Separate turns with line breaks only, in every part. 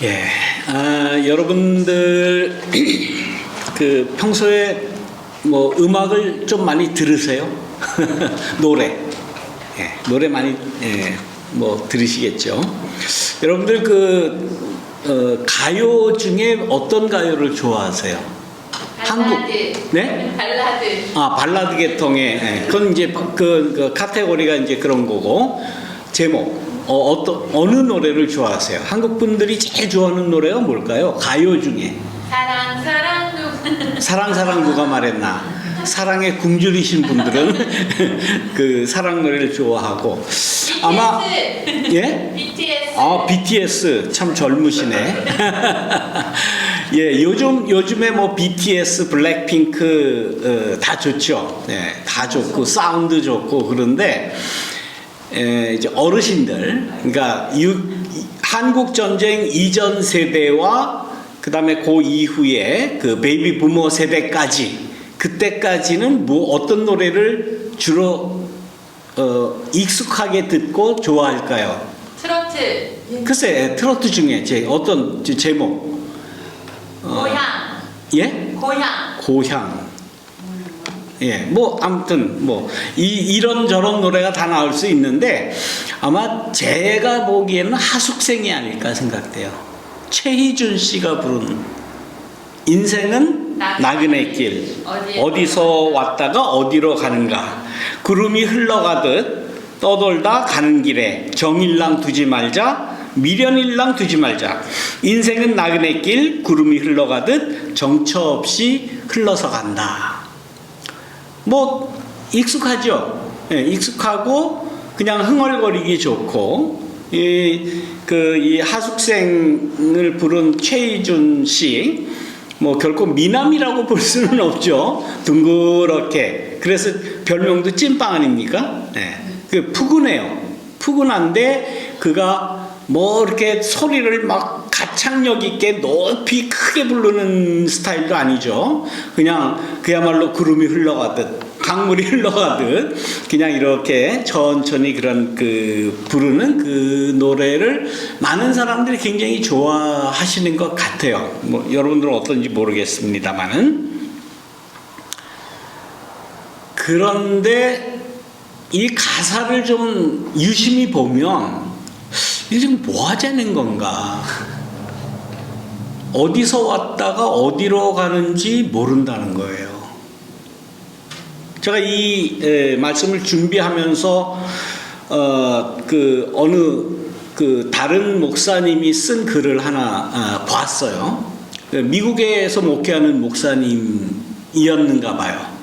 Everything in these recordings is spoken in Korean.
예, 여러분들 그 평소에 뭐 음악을 좀 많이 들으세요? 노래, 노래 많이 뭐 들으시겠죠? 여러분들 가요 중에 어떤 가요를 좋아하세요?
발라드.
한국, 네?
발라드.
발라드 계통의, 그건 이제 그 카테고리가 이제 그런 거고, 제목. 어느 노래를 좋아하세요? 한국 분들이 제일 좋아하는 노래가 뭘까요? 가요 중에. 사랑 누가 말했나? 사랑의 굶주리신 분들은 그 사랑 노래를 좋아하고.
BTS.
아마, 예?
BTS.
BTS 참 젊으시네. 예, 요즘에 뭐 BTS, 블랙핑크 다 좋죠. 네, 다 좋고 사운드 좋고 그런데 이제 어르신들, 그러니까 한국 전쟁 이전 세대와 그 다음에 그 이후에 그 베이비 부머 세대까지, 그때까지는 뭐 어떤 노래를 주로 익숙하게 듣고 좋아할까요?
트로트.
글쎄, 트로트 중에 어떤 제목?
고향.
예?
고향.
예, 뭐 아무튼 뭐 이런 저런 노래가 다 나올 수 있는데 아마 제가 보기에는 하숙생이 아닐까 생각돼요. 최희준 씨가 부른 인생은 나그네 길, 어디서 왔다가 어디로 가는가, 구름이 흘러가듯 떠돌다 가는 길에 정일랑 두지 말자, 미련일랑 두지 말자. 인생은 나그네 길, 구름이 흘러가듯 정처 없이 흘러서 간다. 뭐 익숙하죠. 예, 익숙하고 그냥 흥얼거리기 좋고, 이 하숙생을 부른 최희준 씨, 뭐 결코 미남이라고 볼 수는 없죠. 둥그렇게. 그래서 별명도 찐빵 아닙니까? 예, 푸근해요. 푸근한데 그가 뭐 이렇게 소리를 막 가창력 있게 높이 크게 부르는 스타일도 아니죠. 그냥 그야말로 구름이 흘러가듯, 강물이 흘러가듯 그냥 이렇게 천천히 그런 부르는 그 노래를 많은 사람들이 굉장히 좋아하시는 것 같아요. 뭐 여러분들은 어떤지 모르겠습니다만은. 그런데 이 가사를 좀 유심히 보면 이게 지금 뭐 하자는 건가? 어디서 왔다가 어디로 가는지 모른다는 거예요. 제가 이 말씀을 준비하면서 어느 다른 목사님이 쓴 글을 하나 봤어요. 미국에서 목회하는 목사님이었는가 봐요.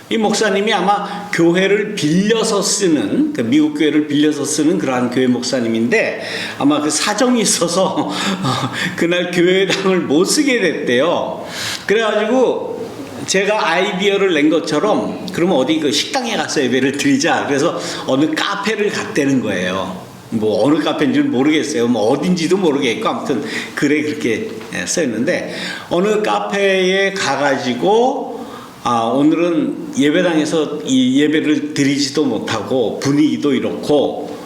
이 목사님이 아마 교회를 빌려서 쓰는, 미국 교회를 빌려서 쓰는 그러한 교회 목사님인데 아마 그 사정이 있어서 그날 교회당을 못 쓰게 됐대요. 그래가지고 제가 아이디어를 낸 것처럼 그러면 어디 그 식당에 가서 예배를 드리자. 그래서 어느 카페를 갔다는 거예요. 뭐 어느 카페인지는 모르겠어요. 뭐 어딘지도 모르겠고 아무튼 글에 그렇게 써있는데 어느 카페에 가가지고 오늘은 예배당에서 이 예배를 드리지도 못하고 분위기도 이렇고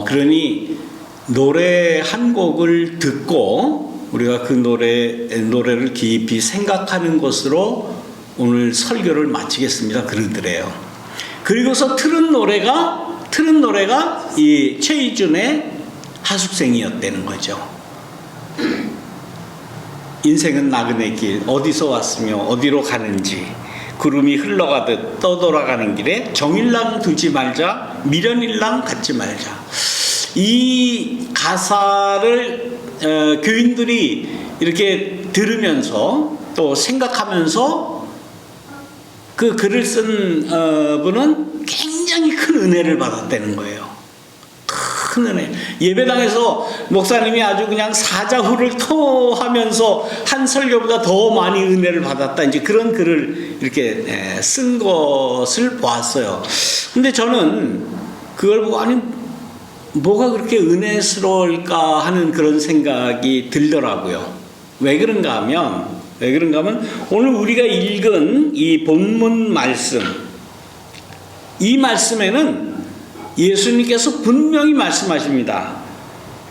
그러니 노래 한 곡을 듣고 우리가 그 노래를 깊이 생각하는 것으로 오늘 설교를 마치겠습니다. 그러더래요. 그리고서 틀은 노래가 이 최희준의 하숙생이었다는 거죠. 인생은 나그네 길, 어디서 왔으며 어디로 가는지, 구름이 흘러가듯 떠돌아가는 길에 정일랑 두지 말자, 미련일랑 갖지 말자. 이 가사를 교인들이 이렇게 들으면서 또 생각하면서 그 글을 쓴 분은 굉장히 큰 은혜를 받았다는 거예요. 큰 은혜. 예배당에서 목사님이 아주 그냥 사자후를 토하면서 한 설교보다 더 많이 은혜를 받았다. 이제 그런 글을 이렇게 쓴 것을 보았어요. 근데 저는 그걸 보고 아니 뭐가 그렇게 은혜스러울까 하는 그런 생각이 들더라고요. 왜 그런가 하면 오늘 우리가 읽은 이 본문 말씀, 이 말씀에는 예수님께서 분명히 말씀하십니다.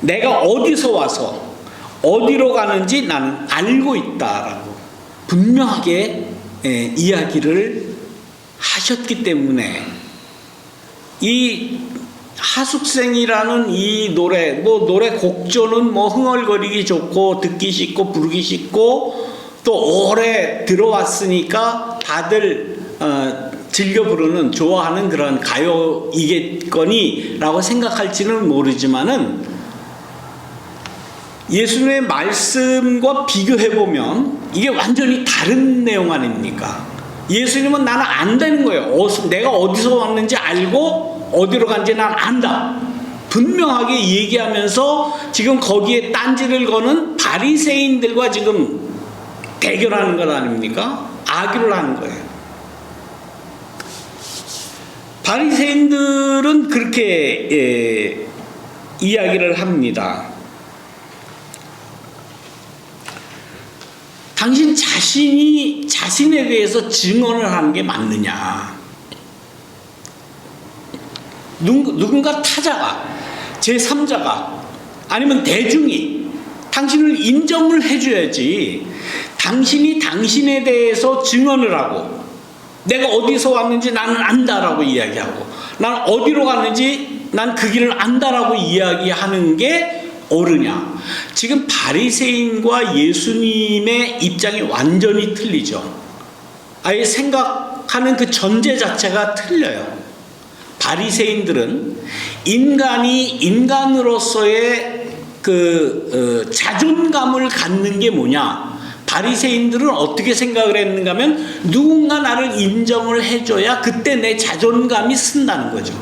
내가 어디서 와서 어디로 가는지 나는 알고 있다라고 분명하게 이야기를 하셨기 때문에 이 하숙생이라는 이 노래, 뭐 노래 곡조는 뭐 흥얼거리기 좋고 듣기 쉽고 부르기 쉽고 또 오래 들어왔으니까 다들 즐겨 부르는 좋아하는 그런 가요이겠거니라고 생각할지는 모르지만은 예수님의 말씀과 비교해보면 이게 완전히 다른 내용 아닙니까? 예수님은 나는 안다는 거예요. 내가 어디서 왔는지 알고 어디로 간지 난 안다. 분명하게 얘기하면서 지금 거기에 딴지를 거는 바리새인들과 지금 대결하는 것 아닙니까? 악유를 하는 거예요. 바리새인들은 그렇게 이야기를 합니다. 당신 자신이 자신에 대해서 증언을 하는 게 맞느냐? 누군가 타자가, 제3자가, 아니면 대중이 당신을 인정을 해줘야지. 당신이 당신에 대해서 증언을 하고 내가 어디서 왔는지 나는 안다라고 이야기하고 난 어디로 갔는지 난 그 길을 안다라고 이야기하는 게 옳으냐? 지금 바리새인과 예수님의 입장이 완전히 틀리죠. 아예 생각하는 그 전제 자체가 틀려요. 바리새인들은 인간이 인간으로서의 자존감을 갖는 게 뭐냐? 바리새인들은 어떻게 생각을 했는가 하면 누군가 나를 인정을 해줘야 그때 내 자존감이 쓴다는 거죠.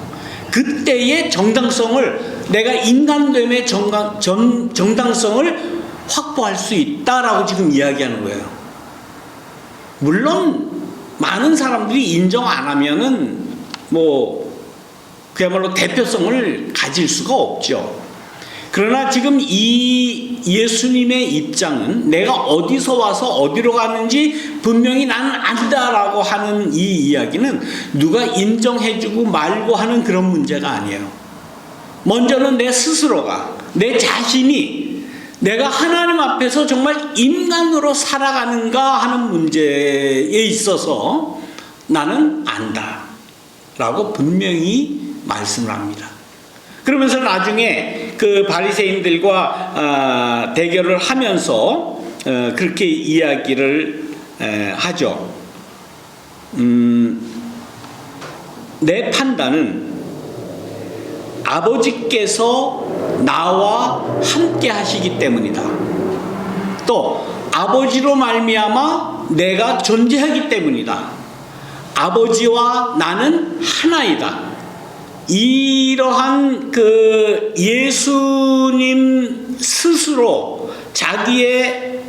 그때의 정당성을, 내가 인간됨의 정당성을 확보할 수 있다라고 지금 이야기하는 거예요. 물론 많은 사람들이 인정 안 하면은 그야말로 대표성을 가질 수가 없죠. 그러나 지금 이 예수님의 입장은 내가 어디서 와서 어디로 가는지 분명히 나는 안다라고 하는 이 이야기는 누가 인정해주고 말고 하는 그런 문제가 아니에요. 먼저는 내 스스로가, 내 자신이 내가 하나님 앞에서 정말 인간으로 살아가는가 하는 문제에 있어서 나는 안다라고 분명히 말씀을 합니다. 그러면서 나중에 그 바리새인들과 대결을 하면서 그렇게 이야기를 하죠. 내 판단은 아버지께서 나와 함께 하시기 때문이다. 또 아버지로 말미암아 내가 존재하기 때문이다. 아버지와 나는 하나이다. 이러한 그 예수님 스스로 자기의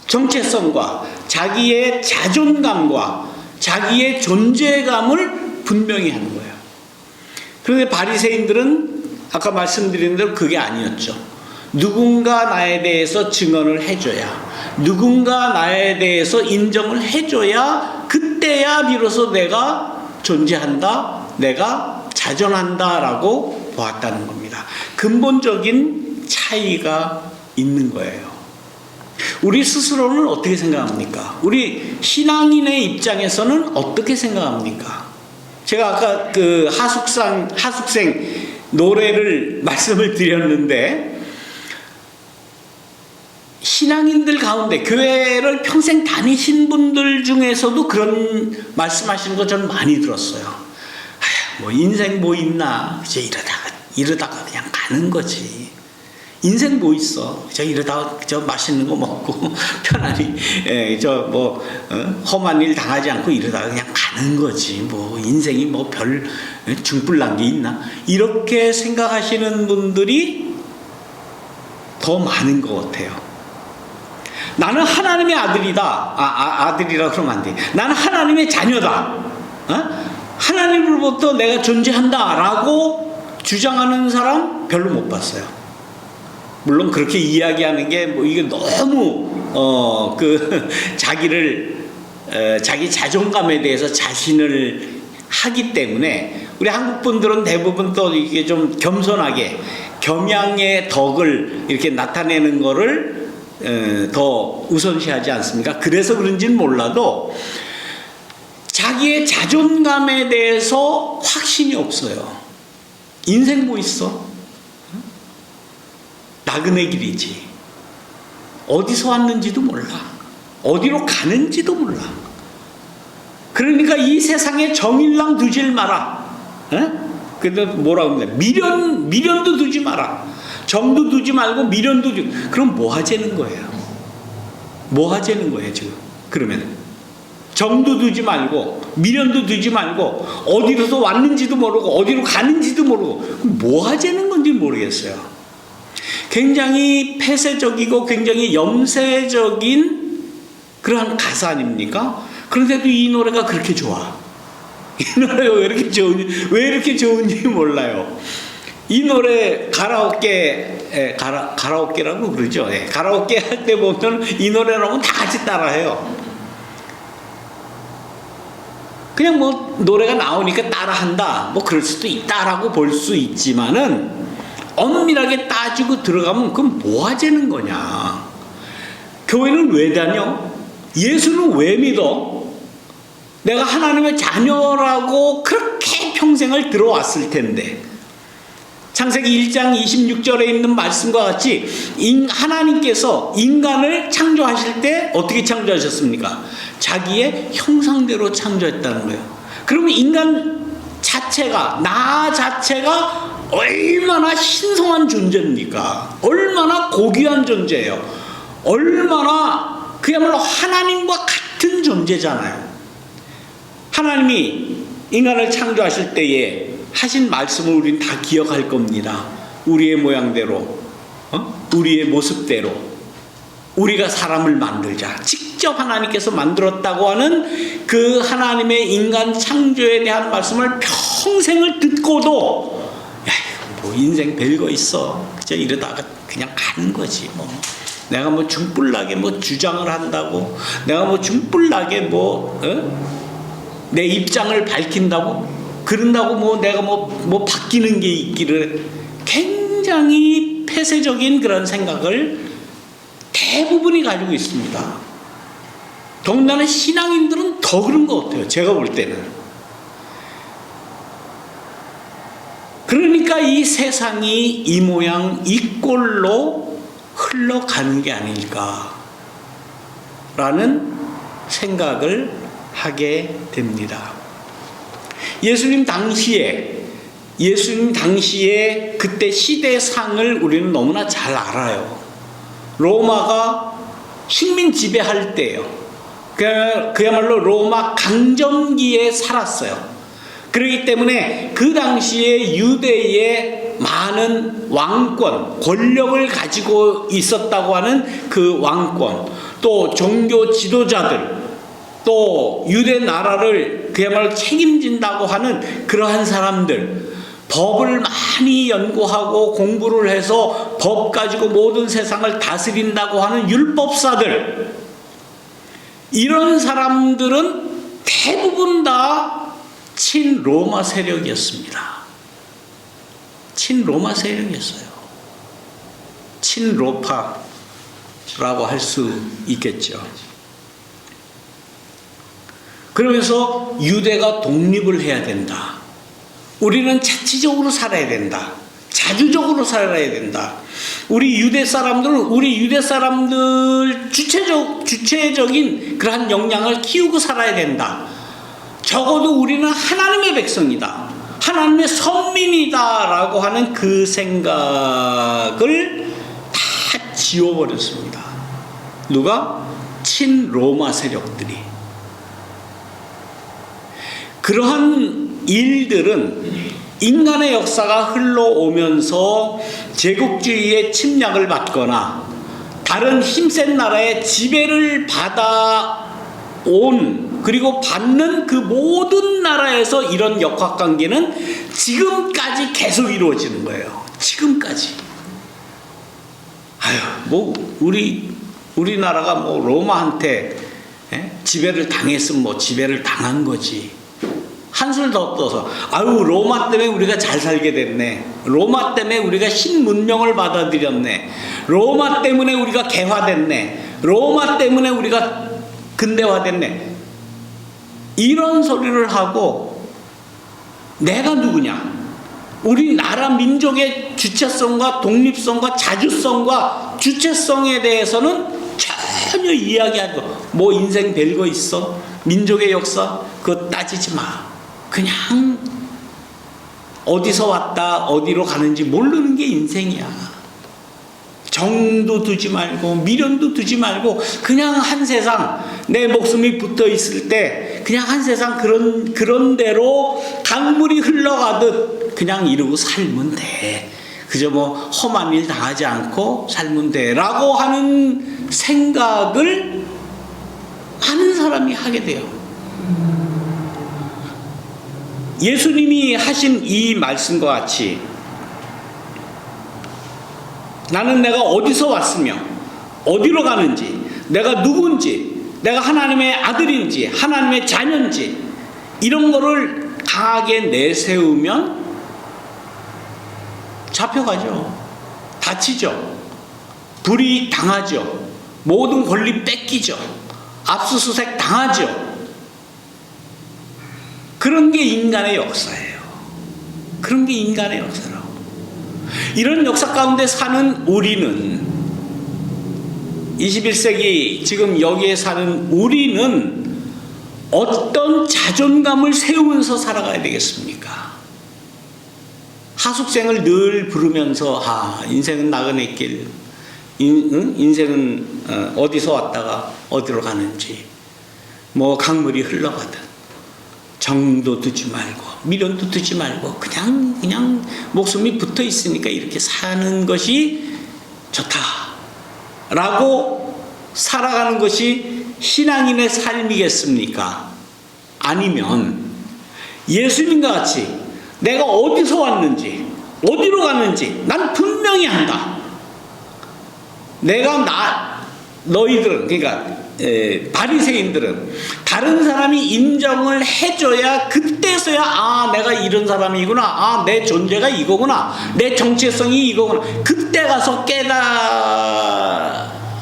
정체성과 자기의 자존감과 자기의 존재감을 분명히 하는 거예요. 그런데 바리새인들은 아까 말씀드린 대로 그게 아니었죠. 누군가 나에 대해서 증언을 해줘야, 누군가 나에 대해서 인정을 해줘야 그때야 비로소 내가 존재한다, 내가 자존한다라고 보았다는 겁니다. 근본적인 차이가 있는 거예요. 우리 스스로는 어떻게 생각합니까? 우리 신앙인의 입장에서는 어떻게 생각합니까? 제가 아까 그 하숙생 노래를 말씀을 드렸는데, 신앙인들 가운데 교회를 평생 다니신 분들 중에서도 그런 말씀하시는 거 저는 많이 들었어요. 인생 뭐 있나? 이제 이러다가 그냥 가는 거지. 인생 뭐 있어? 이러다가 맛있는 거 먹고 편안히 험한 일 당하지 않고 이러다가 그냥 가는 거지. 인생이 별 중불난 게 있나? 이렇게 생각하시는 분들이 더 많은 것 같아요. 나는 하나님의 아들이다. 아들이라 그러면 안 돼. 나는 하나님의 자녀다. 하나님으로부터 내가 존재한다라고 주장하는 사람 별로 못 봤어요. 물론 그렇게 이야기하는 게 이게 너무 자기 자존감에 대해서 자신을 하기 때문에 우리 한국 분들은 대부분 또 이게 좀 겸손하게 겸양의 덕을 이렇게 나타내는 거를 더 우선시하지 않습니까? 그래서 그런지는 몰라도 자기의 자존감에 대해서 확신이 없어요. 인생 뭐 있어? 나그네 길이지. 어디서 왔는지도 몰라. 어디로 가는지도 몰라. 그러니까 이 세상에 정일랑 두질 마라. 근데 뭐라고 하냐? 미련도 두지 마라. 정도 두지 말고 미련도 두지. 그럼 뭐 하자는 거예요? 뭐 하자는 거예요 지금? 그러면 정도 두지 말고 미련도 두지 말고 어디로서 왔는지도 모르고 어디로 가는지도 모르고 뭐 하자는 건지 모르겠어요. 굉장히 폐쇄적이고 굉장히 염세적인 그러한 가사 아닙니까? 그런데도 이 노래가 그렇게 좋아. 이 노래가 왜 이렇게 좋은지 몰라요. 이 노래 가라오케라고 그러죠. 가라오케 할 때 보면 이 노래 나오면 다 같이 따라해요. 그냥 뭐 노래가 나오니까 따라한다 뭐 그럴 수도 있다라고 볼 수 있지만은 엄밀하게 따지고 들어가면 그럼 뭐 하자는 거냐? 교회는 왜 다녀? 예수는 왜 믿어? 내가 하나님의 자녀라고 그렇게 평생을 들어왔을 텐데 창세기 1장 26절에 있는 말씀과 같이 하나님께서 인간을 창조하실 때 어떻게 창조하셨습니까? 자기의 형상대로 창조했다는 거예요. 그러면 인간 자체가 나 자체가 얼마나 신성한 존재입니까? 얼마나 고귀한 존재예요. 얼마나 그야말로 하나님과 같은 존재잖아요. 하나님이 인간을 창조하실 때에 하신 말씀을 우리는 다 기억할 겁니다. 우리의 모양대로, 우리의 모습대로 우리가 사람을 만들자. 직접 하나님께서 만들었다고 하는 그 하나님의 인간 창조에 대한 말씀을 평생을 듣고도 야, 뭐 인생 별거 있어. 그저 이러다가 그냥 가는 거지 뭐. 내가 뭐 중불나게 뭐 주장을 한다고, 내가 뭐 중불나게 내 입장을 밝힌다고, 그런다고 뭐 내가 뭐 바뀌는 게 있기를, 굉장히 폐쇄적인 그런 생각을 대부분이 가지고 있습니다. 더군다나 신앙인들은 더 그런 것 같아요. 제가 볼 때는. 그러니까 이 세상이 이 모양 이 꼴로 흘러가는 게 아닐까라는 생각을 하게 됩니다. 예수님 당시에 그때 시대상을 우리는 너무나 잘 알아요. 로마가 식민 지배할 때예요. 그야말로 로마 강점기에 살았어요. 그렇기 때문에 그 당시에 유대의 많은 왕권, 권력을 가지고 있었다고 하는 그 왕권, 또 종교 지도자들, 또 유대 나라를 그야말로 책임진다고 하는 그러한 사람들, 법을 많이 연구하고 공부를 해서 법 가지고 모든 세상을 다스린다고 하는 율법사들, 이런 사람들은 대부분 다 친로마 세력이었습니다. 친로마 세력이었어요. 친로파라고 할 수 있겠죠. 그러면서 유대가 독립을 해야 된다. 우리는 자치적으로 살아야 된다. 자주적으로 살아야 된다. 우리 유대 사람들 주체적인 그러한 역량을 키우고 살아야 된다. 적어도 우리는 하나님의 백성이다. 하나님의 선민이다라고 하는 그 생각을 다 지워버렸습니다. 누가? 친로마 세력들이. 그러한 일들은 인간의 역사가 흘러오면서 제국주의의 침략을 받거나 다른 힘센 나라의 지배를 받아온 그리고 받는 그 모든 나라에서 이런 역학관계는 지금까지 계속 이루어지는 거예요. 지금까지. 뭐 우리나라가 뭐 로마한테 지배를 당했으면 뭐 지배를 당한 거지 한술 더 떠서 아유 로마 때문에 우리가 잘 살게 됐네. 로마 때문에 우리가 신문명을 받아들였네. 로마 때문에 우리가 개화됐네. 로마 때문에 우리가 근대화됐네. 이런 소리를 하고 내가 누구냐? 우리나라 민족의 주체성과 독립성과 자주성과 주체성에 대해서는 전혀 이야기하지 마. 뭐 인생 별거 있어? 민족의 역사? 그거 따지지 마. 그냥 어디서 왔다 어디로 가는지 모르는 게 인생이야. 정도 두지 말고 미련도 두지 말고 그냥 한 세상 내 목숨이 붙어 있을 때 그냥 한 세상 그런 대로 강물이 흘러가듯 그냥 이러고 살면 돼. 그저 뭐 험한 일 당하지 않고 살면 돼라고 하는 생각을 많은 사람이 하게 돼요. 예수님이 하신 이 말씀과 같이 나는 내가 어디서 왔으며 어디로 가는지 내가 누군지 내가 하나님의 아들인지 하나님의 자녀인지 이런 거를 강하게 내세우면 잡혀가죠. 다치죠. 불이익 당하죠. 모든 권리 뺏기죠. 압수수색 당하죠. 그런 게 인간의 역사예요. 그런 게 인간의 역사라고. 이런 역사 가운데 사는 우리는 21세기 지금 여기에 사는 우리는 어떤 자존감을 세우면서 살아가야 되겠습니까? 하숙생을 늘 부르면서 인생은 나그네 길, 인생은 어디서 왔다가 어디로 가는지 뭐 강물이 흘러가든 정도 두지 말고 미련도 두지 말고 그냥 목숨이 붙어 있으니까 이렇게 사는 것이 좋다라고 살아가는 것이 신앙인의 삶이겠습니까? 아니면 예수님과 같이 내가 어디서 왔는지 어디로 가는지 난 분명히 안다. 너희들은 그러니까 바리새인들은 다른 사람이 인정을 해줘야 그때서야 내가 이런 사람이구나, 내 존재가 이거구나, 내 정체성이 이거구나, 그때 가서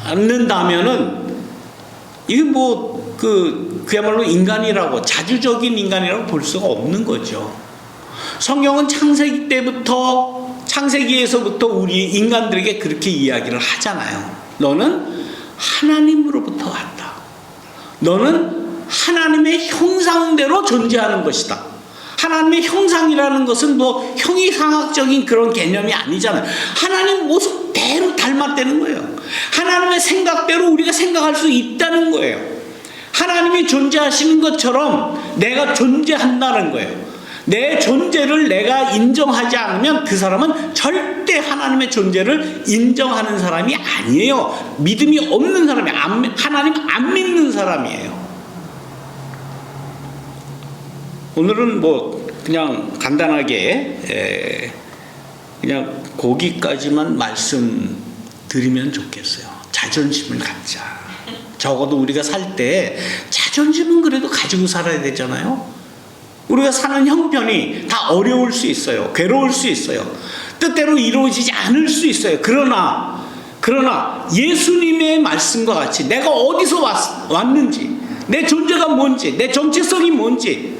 깨닫는다면은 이게 뭐 그야말로 인간이라고 자주적인 인간이라고 볼 수가 없는 거죠. 성경은 창세기에서부터 우리 인간들에게 그렇게 이야기를 하잖아요. 너는 하나님으로부터 왔다. 너는 하나님의 형상대로 존재하는 것이다. 하나님의 형상이라는 것은 뭐 형이상학적인 그런 개념이 아니잖아요. 하나님 모습대로 닮았다는 거예요. 하나님의 생각대로 우리가 생각할 수 있다는 거예요. 하나님이 존재하시는 것처럼 내가 존재한다는 거예요. 내 존재를 내가 인정하지 않으면 그 사람은 절대 하나님의 존재를 인정하는 사람이 아니에요. 믿음이 없는 사람이 하나님 안 믿는 사람이에요. 오늘은 뭐 그냥 간단하게 그냥 거기까지만 말씀드리면 좋겠어요. 자존심을 갖자. 적어도 우리가 살 때 자존심은 그래도 가지고 살아야 되잖아요. 우리가 사는 형편이 다 어려울 수 있어요. 괴로울 수 있어요. 뜻대로 이루어지지 않을 수 있어요. 그러나 예수님의 말씀과 같이 내가 어디서 왔는지, 내 존재가 뭔지, 내 정체성이 뭔지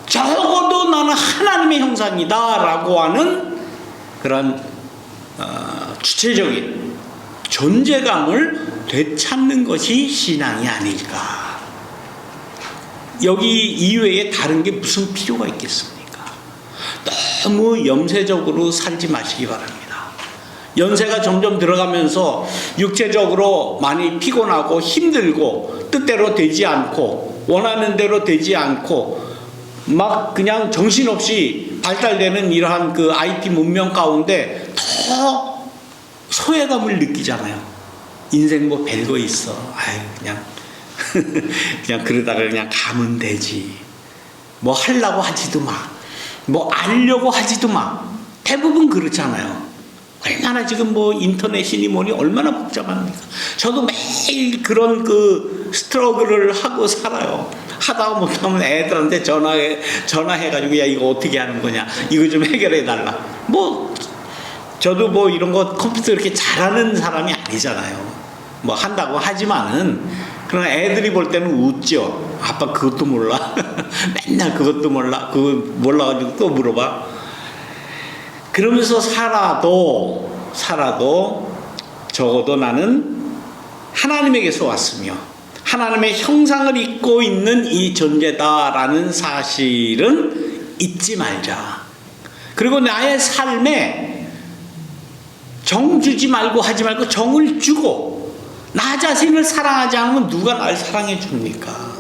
적어도 나는 하나님의 형상이다 라고 하는 그런 주체적인 존재감을 되찾는 것이 신앙이 아닐까. 여기 이외에 다른 게 무슨 필요가 있겠습니까? 너무 염세적으로 살지 마시기 바랍니다. 연세가 점점 들어가면서 육체적으로 많이 피곤하고 힘들고 뜻대로 되지 않고 원하는 대로 되지 않고 막 그냥 정신없이 발달되는 이러한 그 IT 문명 가운데 더 소외감을 느끼잖아요. 인생 뭐 별거 있어. 그냥 그러다가 그냥 가면 되지. 뭐 하려고 하지도 마. 뭐 알려고 하지도 마. 대부분 그렇잖아요. 얼마나 지금 뭐 인터넷이니 뭐니 얼마나 복잡합니까? 저도 매일 그런 그 스트러글을 하고 살아요. 하다가 못하면 애들한테 전화해가지고 야 이거 어떻게 하는 거냐, 이거 좀 해결해 달라. 뭐 저도 뭐 이런 거 컴퓨터 이렇게 잘하는 사람이 아니잖아요. 뭐 한다고 하지만은 그러나 애들이 볼 때는 웃죠. 아빠 그것도 몰라. 맨날 그것도 몰라. 그거 몰라가지고 또 물어봐. 그러면서 살아도 적어도 나는 하나님에게서 왔으며 하나님의 형상을 입고 있는 이 존재다라는 사실은 잊지 말자. 그리고 나의 삶에 정 주지 말고 하지 말고 정을 주고, 나 자신을 사랑하지 않으면 누가 날 사랑해 줍니까?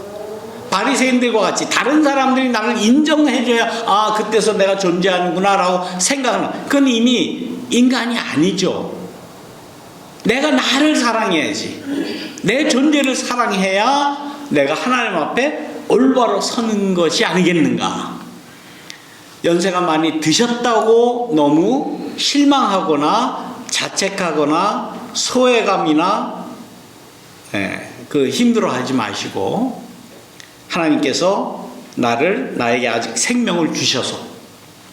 바리새인들과 같이 다른 사람들이 나를 인정해줘야 아 그때서 내가 존재하는구나 라고 생각하는, 그건 이미 인간이 아니죠. 내가 나를 사랑해야지. 내 존재를 사랑해야 내가 하나님 앞에 올바로 서는 것이 아니겠는가. 연세가 많이 드셨다고 너무 실망하거나 자책하거나 소외감이나 그 힘들어하지 마시고, 하나님께서 나에게 아직 생명을 주셔서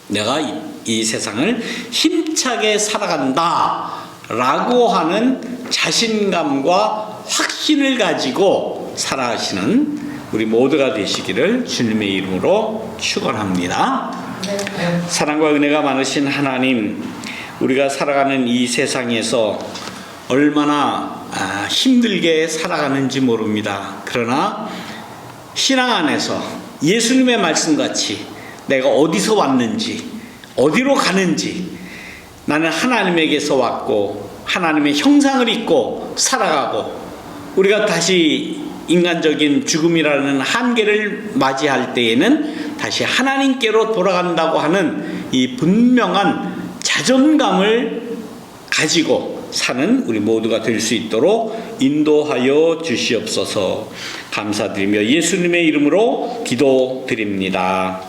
내가 이 세상을 힘차게 살아간다 라고 하는 자신감과 확신을 가지고 살아가시는 우리 모두가 되시기를 주님의 이름으로 축원합니다. 사랑과 은혜가 많으신 하나님, 우리가 살아가는 이 세상에서 얼마나 힘들게 살아가는지 모릅니다. 그러나 신앙 안에서 예수님의 말씀같이 내가 어디서 왔는지 어디로 가는지, 나는 하나님에게서 왔고 하나님의 형상을 입고 살아가고, 우리가 다시 인간적인 죽음이라는 한계를 맞이할 때에는 다시 하나님께로 돌아간다고 하는 이 분명한 자존감을 가지고 사는 우리 모두가 될 수 있도록 인도하여 주시옵소서. 감사드리며 예수님의 이름으로 기도드립니다.